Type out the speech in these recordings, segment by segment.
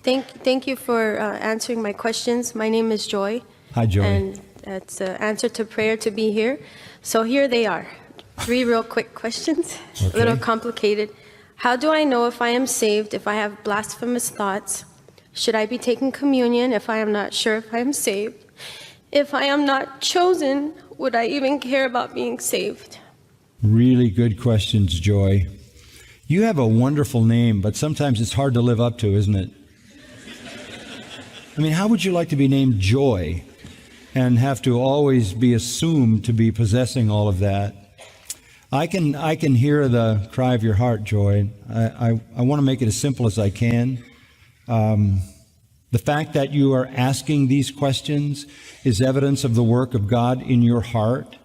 Thank you for answering my questions. My name is Joy. Hi, Joy. And it's an answer to prayer to be here. So here they are. 3 real quick questions, Okay. a little complicated. How do I know if I am saved if I have blasphemous thoughts? Should I be taking communion if I am not sure if I am saved? If I am not chosen, would I even care about being saved? Really good questions, Joy. You have a wonderful name, but sometimes it's hard to live up to, isn't it? I mean, how would you like to be named Joy and have to always be assumed to be possessing all of that? I can hear the cry of your heart, Joy. I want to make it as simple as I can. The fact that you are asking these questions is evidence of the work of God in your heart.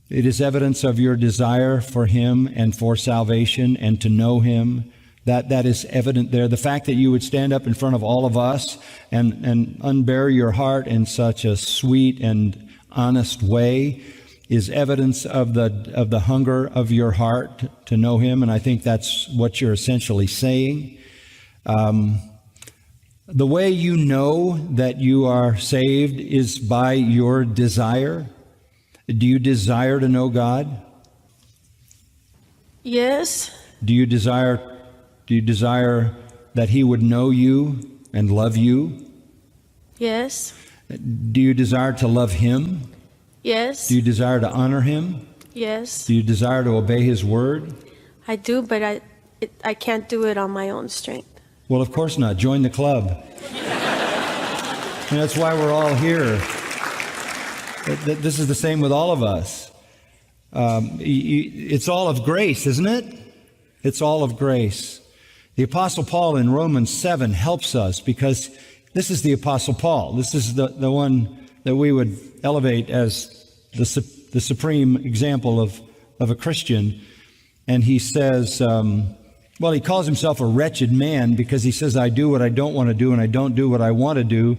It is evidence of your desire for Him and for salvation and to know Him. That is evident there. The fact that you would stand up in front of all of us and unbury your heart in such a sweet and honest way is evidence of the hunger of your heart to know Him, and I think that's what you're essentially saying. The way you know that you are saved is by your desire. Do you desire to know God? Yes. Do you desire that He would know you and love you? Yes. Do you desire to love Him? Yes. Do you desire to honor Him? Yes. Do you desire to obey His word? I do, but I can't do it on my own strength. Well, of course not. Join the club. And that's why we're all here. This is the same with all of us. It's all of grace, isn't it? It's all of grace. The Apostle Paul in Romans 7 helps us because this is the Apostle Paul. This is the one that we would elevate as the supreme example of a Christian. And he says, he calls himself a wretched man because he says, I do what I don't want to do and I don't do what I want to do.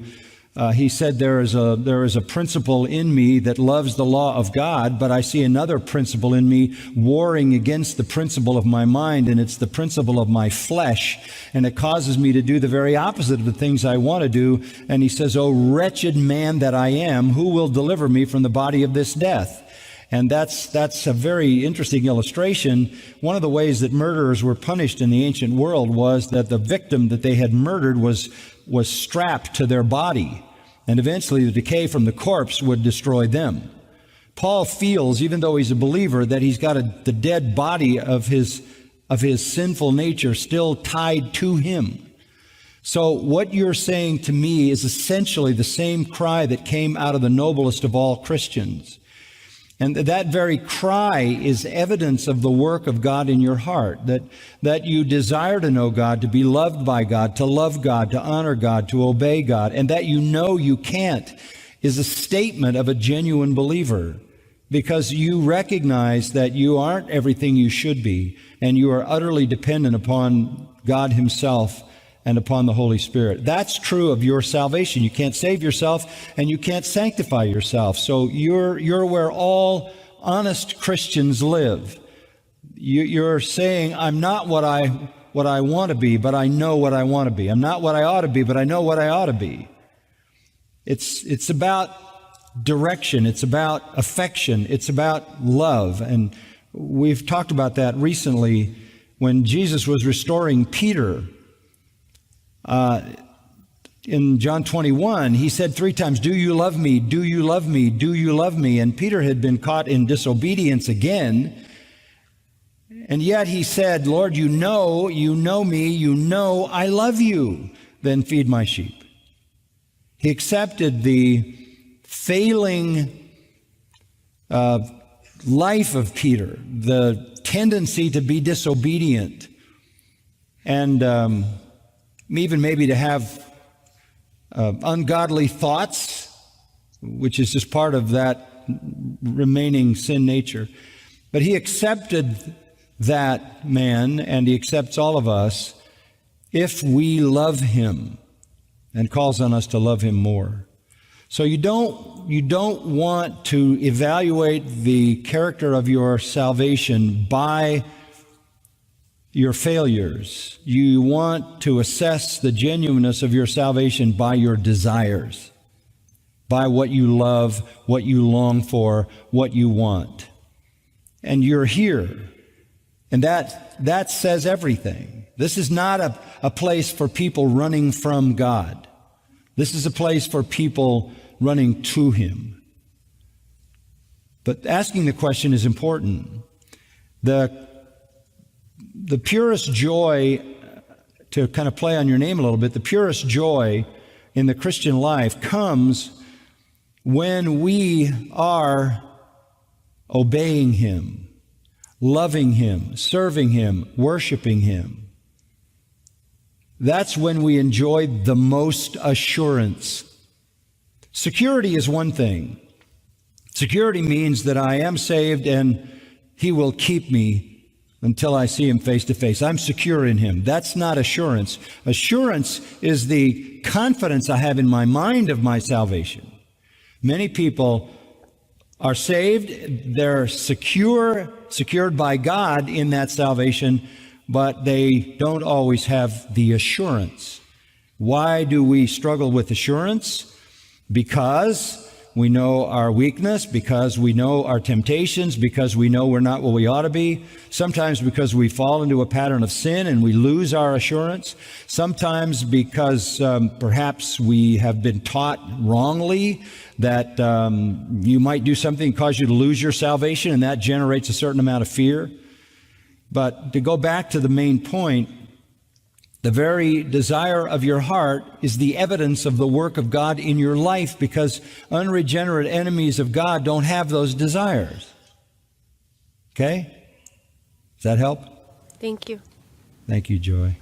He said, there is a principle in me that loves the law of God, but I see another principle in me warring against the principle of my mind, and it's the principle of my flesh, and it causes me to do the very opposite of the things I want to do. And he says, oh, wretched man that I am, who will deliver me from the body of this death? And that's a very interesting illustration. One of the ways that murderers were punished in the ancient world was that the victim that they had murdered was strapped to their body. And eventually the decay from the corpse would destroy them. Paul feels, even though he's a believer, that he's got the dead body of his sinful nature still tied to him. So what you're saying to me is essentially the same cry that came out of the noblest of all Christians. And that very cry is evidence of the work of God in your heart, that you desire to know God, to be loved by God, to love God, to honor God, to obey God, and that you know you can't is a statement of a genuine believer, because you recognize that you aren't everything you should be, and you are utterly dependent upon God Himself and upon the Holy Spirit. That's true of your salvation. You can't save yourself and you can't sanctify yourself. So you're where all honest Christians live. You're saying, I'm not what I want to be, but I know what I want to be. I'm not what I ought to be, but I know what I ought to be. It's about direction. It's about affection. It's about love. And we've talked about that recently when Jesus was restoring Peter. In John 21, he said 3 times, do you love me? Do you love me? Do you love me? And Peter had been caught in disobedience again. And yet he said, Lord, you know me, you know I love you. Then feed my sheep. He accepted the failing life of Peter, the tendency to be disobedient, and even maybe to have ungodly thoughts, which is just part of that remaining sin nature. But he accepted that man, and he accepts all of us if we love him, and calls on us to love him more. So you don't want to evaluate the character of your salvation by your failures. You want to assess the genuineness of your salvation by your desires, by what you love, what you long for, what you want. And you're here. And that says everything. This is not a place for people running from God. This is a place for people running to Him. But asking the question is important. The purest joy, to kind of play on your name a little bit, the purest joy in the Christian life comes when we are obeying Him, loving Him, serving Him, worshiping Him. That's when we enjoy the most assurance. Security is one thing. Security means that I am saved and He will keep me until I see Him face to face. I'm secure in Him. That's not assurance. Assurance is the confidence I have in my mind of my salvation. Many people are saved, they're secured by God in that salvation, but they don't always have the assurance. Why do we struggle with assurance? Because we know our weakness, because we know our temptations, because we know we're not what we ought to be. Sometimes because we fall into a pattern of sin and we lose our assurance. Sometimes because perhaps we have been taught wrongly that you might do something that cause you to lose your salvation, and that generates a certain amount of fear. But to go back to the main point, the very desire of your heart is the evidence of the work of God in your life, because unregenerate enemies of God don't have those desires. Okay? Does that help? Thank you. Thank you, Joy.